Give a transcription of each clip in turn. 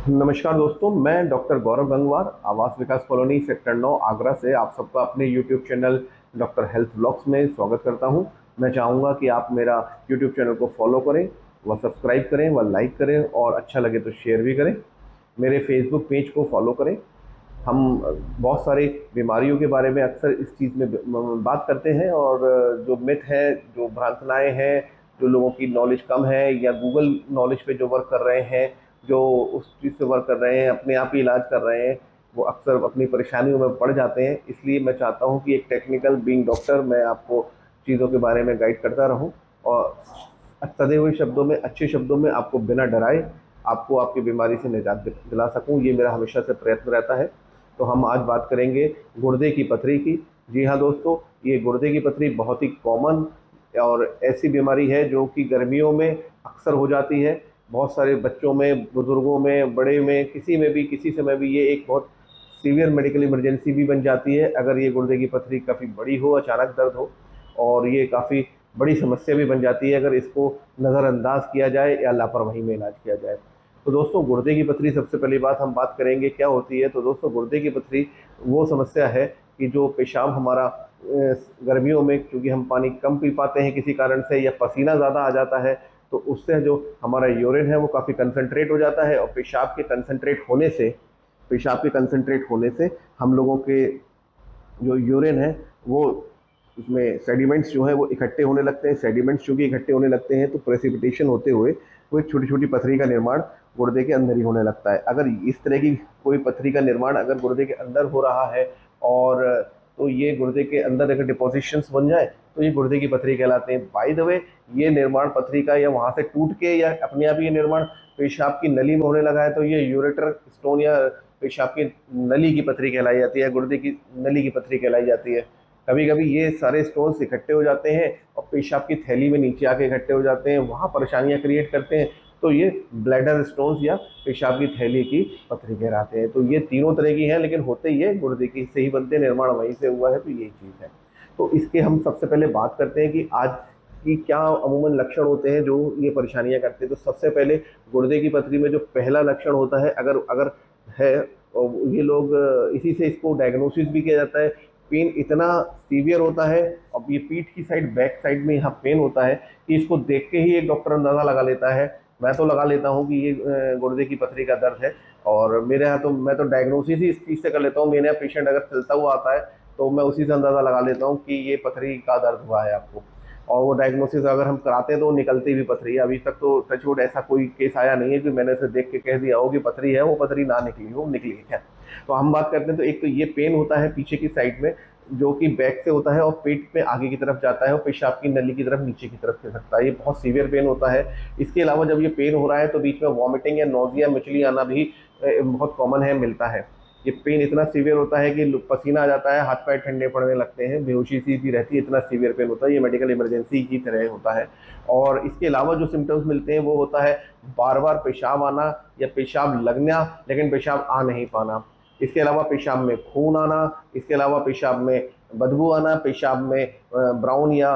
नमस्कार दोस्तों, मैं डॉक्टर गौरव गंगवार आवास विकास कॉलोनी सेक्टर 9 आगरा से आप सबका अपने YouTube channel doctor health blogs में स्वागत करता हूं। मैं चाहूँगा कि आप मेरा यूट्यूब चैनल को फॉलो करें, व सब्सक्राइब करें, व लाइक करें और अच्छा लगे तो शेयर भी करें। मेरे फेसबुक पेज को फॉलो करें। हम बहुत सारी बीमारियों के बारे में अक्सर इस चीज़ में बात करते हैं, और जो मिथ है, जो भ्रांतनाएँ हैं, जो लोगों की नॉलेज कम है या गूगल नॉलेज पे जो वर्क कर रहे हैं, जो उस चीज़ से वर्क कर रहे हैं, अपने आप ही इलाज कर रहे हैं, वो अक्सर अपनी परेशानियों में पड़ जाते हैं। इसलिए मैं चाहता हूँ कि एक टेक्निकल बीइंग डॉक्टर मैं आपको चीज़ों के बारे में गाइड करता रहूँ, और सधे हुए शब्दों में, अच्छे शब्दों में आपको बिना डराए आपको आपकी बीमारी से निजात दिला सकूँ, ये मेरा हमेशा से प्रयत्न रहता है। तो हम आज बात करेंगे गुर्दे की पथरी की। जी हाँ दोस्तों, ये गुर्दे की पथरी बहुत ही कॉमन और ऐसी बीमारी है जो कि गर्मियों में अक्सर हो जाती है। बहुत सारे बच्चों में, बुज़ुर्गों में, बड़े में, किसी में भी, किसी समय भी ये एक बहुत सीवियर मेडिकल इमरजेंसी भी बन जाती है अगर ये गुर्दे की पथरी काफ़ी बड़ी हो, अचानक दर्द हो। और ये काफ़ी बड़ी समस्या भी बन जाती है अगर इसको नज़रअंदाज किया जाए या लापरवाही में इलाज किया जाए। तो दोस्तों, गुर्दे की पथरी, सबसे पहली बात हम बात करेंगे क्या होती है। तो दोस्तों, गुर्दे की पथरी वो समस्या है कि जो पेशाब हमारा गर्मियों में, क्योंकि हम पानी कम पी पाते हैं किसी कारण से, या पसीना ज़्यादा आ जाता है, तो उससे जो हमारा यूरिन है वो काफ़ी कंसंट्रेट हो जाता है, और पेशाब के कंसंट्रेट होने से हम लोगों के जो यूरिन है वो, उसमें सेडिमेंट्स जो है वो इकट्ठे होने लगते हैं। सेडिमेंट्स चूँकि इकट्ठे होने लगते हैं तो प्रेसिपिटेशन होते हुए वो एक छोटी-छोटी पथरी का निर्माण गुर्दे के अंदर ही होने लगता है। अगर इस तरह की कोई पथरी का निर्माण अगर गुर्दे के अंदर हो रहा है, और तो ये गुर्दे के अंदर अगर डिपॉजिशंस बन जाए तो ये गुर्दे की पथरी कहलाते हैं। बाय द वे, ये निर्माण पथरी का या वहाँ से टूट के या अपने आप ही ये निर्माण पेशाब की नली में होने लगा है तो ये यूरेटर स्टोन या पेशाब की नली की पथरी कहलाई जाती है, गुर्दे की नली की पथरी कहलाई जाती है। कभी कभी ये सारे स्टोन्स इकट्ठे हो जाते हैं और पेशाब की थैली में नीचे आके इकट्ठे हो जाते हैं, वहाँ परेशानियाँ क्रिएट करते हैं, तो ये ब्लैडर स्टोन्स या पेशाब की थैली की पथरी कहलाते हैं। तो ये तीनों तरह की हैं, लेकिन होते ये गुर्दे की से ही बनते, निर्माण वहीं से हुआ है, तो यही चीज़ है। तो इसके हम सबसे पहले बात करते हैं कि आज कि क्या अमूमन लक्षण होते हैं जो ये परेशानियाँ करते हैं। तो सबसे पहले गुर्दे की पथरी में जो पहला लक्षण होता है, अगर अगर है, और ये लोग इसी से इसको डायग्नोसिस भी किया जाता है। पेन इतना सीवियर होता है, अब ये पीठ की साइड, बैक साइड में यहाँ पेन होता है कि इसको देख के ही एक डॉक्टर अंदाज़ा लगा लेता है। मैं तो लगा लेता हूँ कि ये गुर्दे की पथरी का दर्द है, और मेरे यहाँ तो मैं तो डायग्नोसिस ही इस चीज़ से कर लेता हूँ। मेरे यहाँ पेशेंट अगर चलता हुआ आता है तो मैं उसी से अंदाज़ा लगा लेता हूँ कि ये पथरी का दर्द हुआ है आपको। और वो डायग्नोसिस अगर हम कराते हैं तो निकलती भी पथरी है। अभी तक तो टचवुड ऐसा कोई केस आया नहीं है कि मैंने उसे देख के कह दिया हो कि पथरी है, वो पथरी ना निकली हो, निकली है। खैर, तो हम बात करते हैं। तो एक तो ये पेन होता है पीछे की साइड में, जो कि बैक से होता है और पेट में आगे की तरफ जाता है और पेशाब की नली की तरफ नीचे की तरफ जा सकता है। ये बहुत सीवियर पेन होता है। इसके अलावा जब ये पेन हो रहा है तो बीच में वॉमिटिंग या नोजिया, मिचली आना भी बहुत कॉमन है, मिलता है। ये पेन इतना सीवियर होता है कि पसीना आ जाता है, हाथ पैर ठंडे पड़ने लगते हैं, बेहोशी सी भी रहती है, इतना सीवियर पेन होता है। ये मेडिकल इमरजेंसी की तरह होता है। और इसके अलावा जो सिम्टम्स मिलते हैं वो होता है बार बार पेशाब आना या पेशाब लगना, लेकिन पेशाब आ नहीं पाना। इसके अलावा पेशाब में खून आना, इसके अलावा पेशाब में बदबू आना, पेशाब में ब्राउन या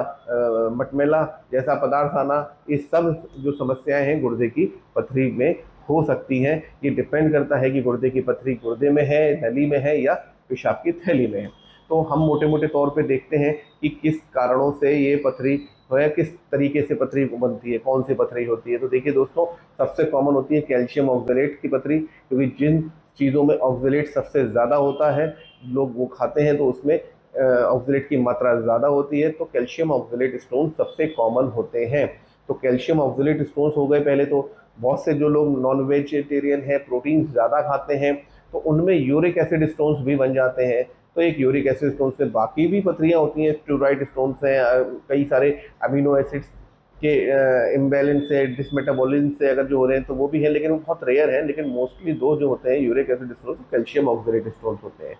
मटमैला जैसा पदार्थ आना। ये सब जो समस्याएं हैं गुर्दे की पथरी में हो सकती हैं। ये डिपेंड करता है कि गुर्दे की पथरी गुर्दे में है, नली में है, या पेशाब की थैली में है। तो हम मोटे मोटे तौर पे देखते हैं कि किस कारणों से ये पथरी है, किस तरीके से पथरी बनती है, कौन सी पथरी होती है। तो देखिए दोस्तों, सबसे कॉमन होती है कैल्शियम ऑक्सलेट की पथरी, क्योंकि जिन चीज़ों में ऑक्सलेट सबसे ज़्यादा होता है, लोग वो खाते हैं तो उसमें ऑक्सलेट की मात्रा ज़्यादा होती है, तो कैल्शियम ऑक्सलेट स्टोन सबसे कॉमन होते हैं। तो कैल्शियम ऑक्सलेट स्टोन्स हो गए पहले तो। बहुत से जो लोग नॉन वेजिटेरियन हैं, प्रोटीन ज़्यादा खाते हैं, तो उनमें यूरिक एसिड स्टोन्स भी बन जाते हैं। तो एक यूरिक एसिड स्टोन से बाकी भी पथरियाँ होती हैं, स्टूराइड स्टोन्स हैं, कई सारे अमीनो एसिड्स के इम्बैलेंस से, डिसमेटाबॉलिज्म से अगर जो हो रहे हैं तो वो भी है, लेकिन वो बहुत रेयर है। लेकिन मोस्टली दो जो होते हैं uric acid stones, calcium oxalate stones होते हैं।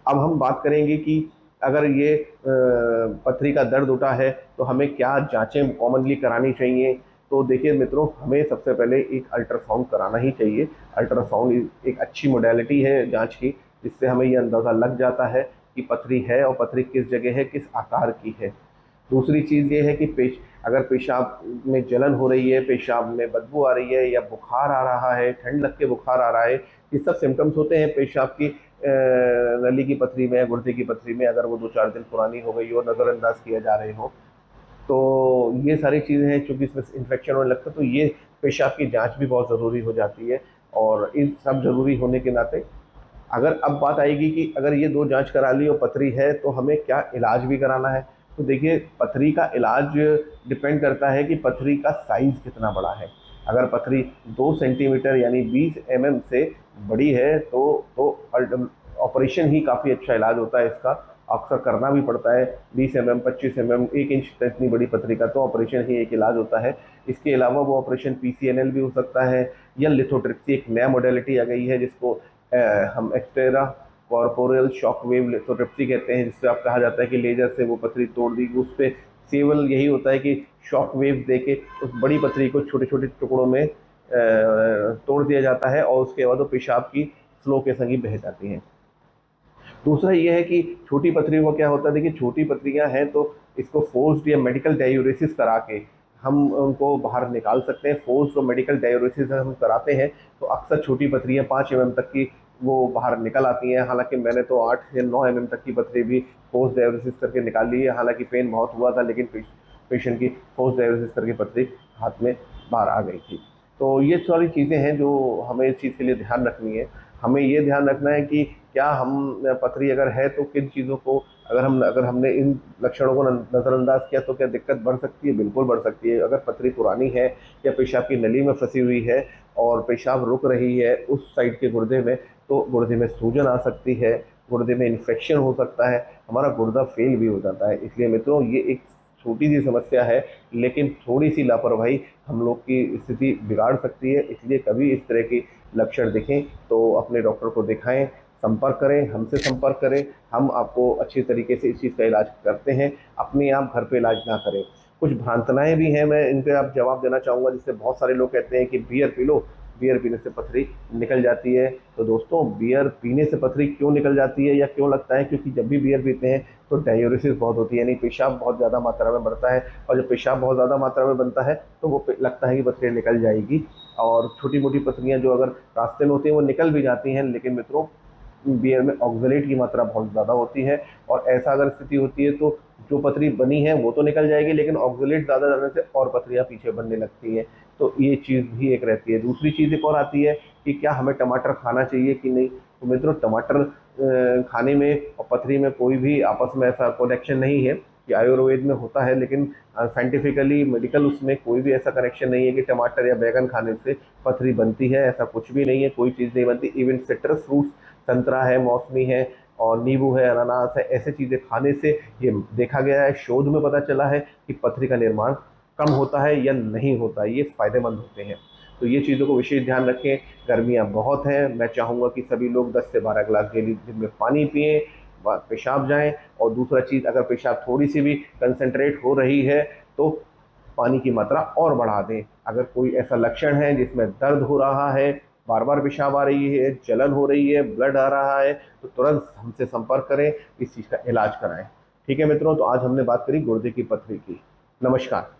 अब हम बात करेंगे कि अगर ये पथरी का दर्द उठा है तो हमें क्या जांचें कॉमनली करानी चाहिए। तो देखिए मित्रों, हमें सबसे पहले एक अल्ट्रासाउंड कराना ही चाहिए। अल्ट्रासाउंड एक अच्छी मोडेलिटी है जांच की, जिससे हमें ये अंदाज़ा लग जाता है कि पथरी है और पथरी किस जगह है, किस आकार की है। दूसरी चीज़ ये है कि अगर पेशाब में जलन हो रही है, पेशाब में बदबू आ रही है, या बुखार आ रहा है, ठंड लग के बुखार आ रहा है, ये सब सिम्टम्स होते हैं पेशाब की नली की पथरी में, गुर्दे की पथरी में, अगर वो 2-4 दिन पुरानी हो गई हो, नज़रअंदाज किए जा रहे हो। तो ये सारी चीज़ें हैं, चूँकि इसमें इन्फेक्शन होने लगता है तो ये पेशाब की जाँच भी बहुत ज़रूरी हो जाती है। और इन सब ज़रूरी होने के नाते अगर अब बात आएगी कि अगर ये 2 जाँच करा ली और पथरी है तो हमें क्या इलाज भी कराना है? तो देखिए, पथरी का इलाज डिपेंड करता है कि पथरी का साइज़ कितना बड़ा है। अगर पथरी 2 सेंटीमीटर यानी 20 से बड़ी है तो ऑपरेशन ही काफ़ी अच्छा इलाज होता है इसका। अक्सर करना भी पड़ता है। 20 25 1 इंच तक इतनी बड़ी पथरी का तो ऑपरेशन ही एक इलाज होता है। इसके अलावा वो ऑपरेशन पीसीएनएल भी हो सकता है, या लिथोट्रिप्सी एक नया मॉडलिटी आ गई है जिसको हम एक्सटेरा कॉर्पोरल शॉक वेव लिथोट्रिप्सी कहते हैं, जिससे आप कहा जाता है कि लेजर से वो पथरी तोड़ दी। उस पर केवल यही होता है कि शॉक वेव दे के उस बड़ी पथरी को छोटे छोटे टुकड़ों में तोड़ दिया जाता है और उसके बाद वो पेशाब की फ्लो के संग ही बह जाती हैं। दूसरा ये है कि छोटी पथरियों का क्या होता है, देखिए छोटी पथरियां हैं तो इसको फोर्स्ड या मेडिकल डायूरेसिस करा के हम उनको बाहर निकाल सकते हैं। फोर्स्ड और मेडिकल डायूरेसिस हम कराते हैं तो अक्सर छोटी पथरियां 5 तक की वो बाहर निकल आती हैं। हालांकि मैंने तो 8 से 9 तक की पथरी भी फोर्स डायूरेसिस करके निकाल ली है। हालांकि पेन बहुत हुआ था, लेकिन पेशेंट की फोर्स डायूरेसिस करके पथरी हाथ में बाहर आ गई थी। तो ये सारी चीज़ें हैं जो हमें इस चीज़ के लिए ध्यान रखनी है। हमें ये ध्यान रखना है कि क्या हम पथरी अगर है तो किन चीज़ों को अगर हमने इन लक्षणों को नज़रअंदाज किया तो क्या दिक्कत बढ़ सकती है? बिल्कुल बढ़ सकती है। अगर पथरी पुरानी है या पेशाब की नली में फंसी हुई है और पेशाब रुक रही है उस साइड के गुर्दे में, तो गुर्दे में सूजन आ सकती है, गुर्दे में इन्फेक्शन हो सकता है, हमारा गुर्दा फेल भी हो जाता है। इसलिए मित्रों, ये एक छोटी सी समस्या है, लेकिन थोड़ी सी लापरवाही हम लोग की स्थिति बिगाड़ सकती है। इसलिए कभी इस तरह की लक्षण दिखें तो अपने डॉक्टर को दिखाएं, संपर्क करें, हमसे संपर्क करें। हम आपको अच्छी तरीके से इस चीज़ का इलाज करते हैं। अपने आप घर पे इलाज ना करें। कुछ भ्रांतनाएं भी हैं, मैं इन पे आप जवाब देना चाहूँगा। जिससे बहुत सारे लोग कहते हैं कि बियर पी लो, बियर पीने से पथरी निकल जाती है। तो दोस्तों, बियर पीने से पथरी क्यों निकल जाती है या क्यों लगता है? क्योंकि जब भी बियर पीते हैं तो डायूरेसिस बहुत होती है, यानी पेशाब बहुत ज़्यादा मात्रा में बढ़ता है। और जब पेशाब बहुत ज़्यादा मात्रा में बनता है तो वो लगता है कि पथरी निकल जाएगी। और छोटी मोटी पथरियाँ जो अगर रास्ते में होती हैं वो निकल भी जाती हैं, लेकिन मित्रों, बियर में ऑक्जेलेट की मात्रा बहुत ज़्यादा होती है। और ऐसा अगर स्थिति होती है तो जो पथरी बनी है वो तो निकल जाएगी, लेकिन ऑक्जेलेट ज़्यादा जाने से और पथरियाँ पीछे बनने लगती हैं। तो ये चीज़ भी एक रहती है। दूसरी चीज़ एक और आती है कि क्या हमें टमाटर खाना चाहिए कि नहीं? तो मित्रों, टमाटर खाने में और पथरी में कोई भी आपस में ऐसा कनेक्शन नहीं है। कि आयुर्वेद में होता है, लेकिन साइंटिफिकली मेडिकल उसमें कोई भी ऐसा कनेक्शन नहीं है कि टमाटर या बैगन खाने से पथरी बनती है। ऐसा कुछ भी नहीं है, कोई चीज़ नहीं बनती। इवन सिट्रस फ्रूट्स, संतरा है, मौसमी है और नींबू है, अनानास है, ऐसे चीज़ें खाने से ये देखा गया है, शोध में पता चला है कि पथरी का निर्माण कम होता है या नहीं होता है, ये फ़ायदेमंद होते हैं। तो ये चीज़ों को विशेष ध्यान रखें। गर्मियाँ बहुत हैं, मैं चाहूँगा कि सभी लोग 10 से 12 गिलास डेली दिन में पानी पिएँ, पेशाब जाएँ। और दूसरा चीज़, अगर पेशाब थोड़ी सी भी कंसंट्रेट हो रही है तो पानी की मात्रा और बढ़ा दें। अगर कोई ऐसा लक्षण है जिसमें दर्द हो रहा है, बार बार पेशाब आ रही है, जलन हो रही है, ब्लड आ रहा है, तो तुरंत हमसे संपर्क करें, इस चीज़ का इलाज कराएं। ठीक है मित्रों, तो आज हमने बात करी गुर्दे की पथरी की। नमस्कार।